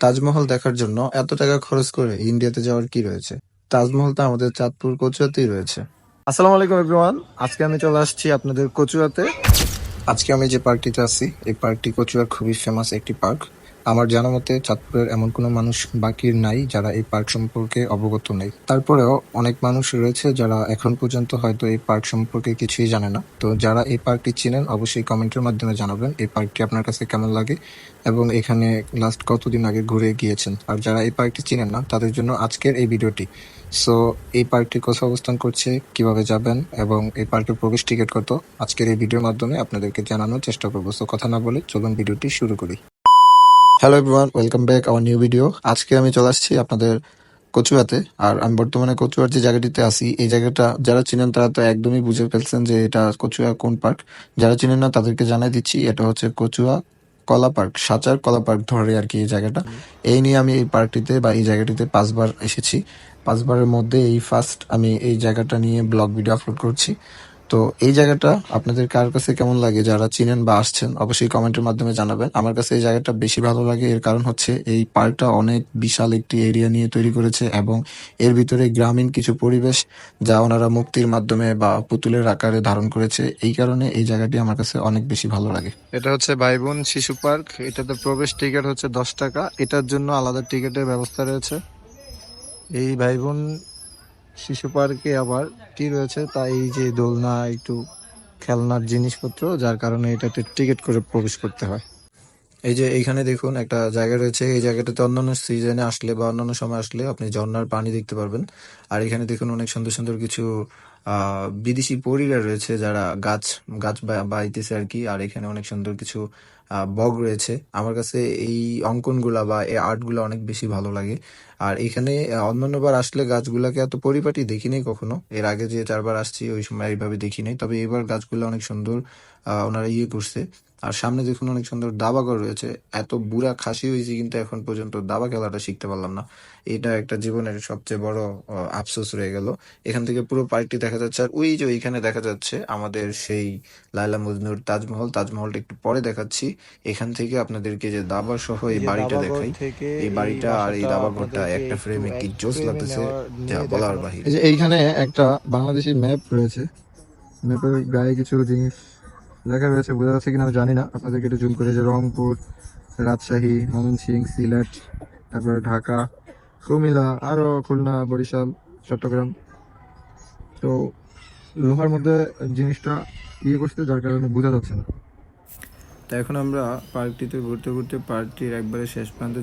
তাজমহল দেখার জন্য এত টাকা খরচ করে ইন্ডিয়াতে যাওয়ার কি রয়েছে? তাজমহল তো আমাদের চাঁদপুর কচুয়াতেই রয়েছে। আসসালামু আলাইকুম এভরিওয়ান, আজকে আমি চলে আসছি আপনাদের কচুয়াতে। আজকে আমি যে পার্কটিতে আছি এই পার্কটি কচুয়ার খুবই ফেমাস একটি পার্ক। আমার জানা মতে চাঁদপুরের এমন কোনো মানুষ বাকি নাই যারা এই পার্ক সম্পর্কে অবগত নেই। তারপরেও অনেক মানুষ রয়েছে যারা এখন পর্যন্ত হয়তো এই পার্ক সম্পর্কে কিছুই জানে না। তো যারা এই পার্কটি চিনেন অবশ্যই কমেন্টের মাধ্যমে জানাবেন এই পার্কটি আপনার কাছে কেমন লাগে এবং এখানে লাস্ট কতদিন আগে ঘুরে গিয়েছেন। আর যারা এই পার্কটি চিনেন না তাদের জন্য আজকের এই ভিডিওটি। সো এই পার্কটি কোথায় অবস্থান করছে, কিভাবে যাবেন এবং এই পার্কের প্রবেশ টিকিট কত, আজকের এই ভিডিওর মাধ্যমে আপনাদেরকে জানানোর চেষ্টা করবো। সো কথা না বলে চলুন ভিডিওটি শুরু করি। Hello everyone, welcome back our new video. আজকে আমি চলে আসছি আপনাদের কচুয়াতে। আর আমি বর্তমানে কচুয়ার যে জায়গাটিতে আছি এই জায়গাটা যারা চিনেন তারা তো একদমই বুঝে ফেলছেন যে এটা কচুয়া কোন পার্ক। যারা চিনেন না তাদেরকে জানাই দিচ্ছি, এটা হচ্ছে কচুয়া কলা পার্ক, সাচার কলা পার্ক ধরে আর কি এই জায়গাটা। এই নিয়ে আমি এই পার্কটিতে বা এই জায়গাটিতে 5বার এসেছি। 5বারের মধ্যে এই ফার্স্ট আমি এই জায়গাটা নিয়ে ব্লগ ভিডিও আপলোড করছি। তো এই জায়গাটা আপনাদের কার কাছে কেমন লাগে, যারা চিনেন বা আসছেন অবশ্যই কমেন্টের মাধ্যমে জানাবেন। আমার কাছে এই জায়গাটা বেশি ভালো লাগে, এর কারণ হচ্ছে এই পার্কটা অনেক বিশাল একটি এরিয়া নিয়ে তৈরি করেছে এবং এর ভিতরে গ্রামীণ কিছু পরিবেশ যা ওনারা মুক্তির মাধ্যমে বা পুতুলের আকারে ধারণ করেছে, এই কারণে এই জায়গাটি আমার কাছে অনেক বেশি ভালো লাগে। এটা হচ্ছে ভাই বোন শিশু পার্ক, এটাতে প্রবেশ টিকিট হচ্ছে 10 টাকা, এটার জন্য আলাদা টিকিটের ব্যবস্থা রয়েছে। এই ভাই বোন শিশু পার্কে আবার কি রয়েছে তা এই যে দোলনা, একটু খেলনার জিনিসপত্র, যার কারণে এটাতে টিকিট করে প্রবেশ করতে হয়। এই যে এইখানে দেখুন একটা জায়গা রয়েছে, এই জায়গাটাতে অন্যান্য সিজনে আসলে বা অন্যান্য সময় আসলে আপনি ঝর্ণার পানি দেখতে পারবেন। আর এখানে দেখুন অনেক সুন্দর সুন্দর কিছু বিদেশি পরীরা রয়েছে যারা গাছ গাছ বাইতেছে আর কি। আর এখানে অনেক সুন্দর কিছু বগ রয়েছে। আমার কাছে এই অঙ্কনগুলা বা এই আর্টগুলো অনেক বেশি ভালো লাগে। আর এখানে অন্যান্যবার আসলে গাছগুলাকে এত পরিপাটি দেখিনি কখনো, এর আগে যে 4বার আসছি ওই সময় এইভাবে দেখি নাই, তবে এবার গাছগুলো অনেক সুন্দর ওনারা করছে। আর সামনে দেখুন অনেক সুন্দর দাবা ঘর রয়েছে। এত বুড়া খাসি হয়েছি কিন্তু এখন পর্যন্ত দাবা খেলাটা শিখতে পারলাম না। এটা একটা জীবনের সবচেয়ে বড় আফসোস রয়ে গেল। এখান থেকে পুরো পার্কটি দেখা যাচ্ছে। আর ওই যে ওইখানে দেখা যাচ্ছে আমাদের সেই লায়লা মজনুর তাজমহল। তাজমহলটা একটু পরে দেখাচ্ছি। এখান থেকে আপনাদেরকে যে দাবা সহ এই বাড়িটা দেখাই, এই বাড়িটা আর এই দাবা ঘরটা একটা ফ্রেমে কি জোস লাগতেছে যা বলার বাহিরে। এই যে এইখানে একটা বাংলাদেশি ম্যাপ রয়েছে, ম্যাপের গায়ে কিছু জিনিস লেখা রয়েছে, বোঝা যাচ্ছে কিনা আমি জানি না, আপনাদেরকে একটু জুম করে, যে রংপুর, রাজশাহী, ময়মনসিংহ, সিলেট, তারপরে ঢাকা, কুমিল্লা, আরো খুলনা, বরিশাল, চট্টগ্রাম। তো লোহার মধ্যে জিনিসটা করছে যার কারণে বোঝা যাচ্ছে না। তো এখন আমরা পার্কটিতে ঘুরতে ঘুরতে পার্কটির একবারে শেষ প্রান্তে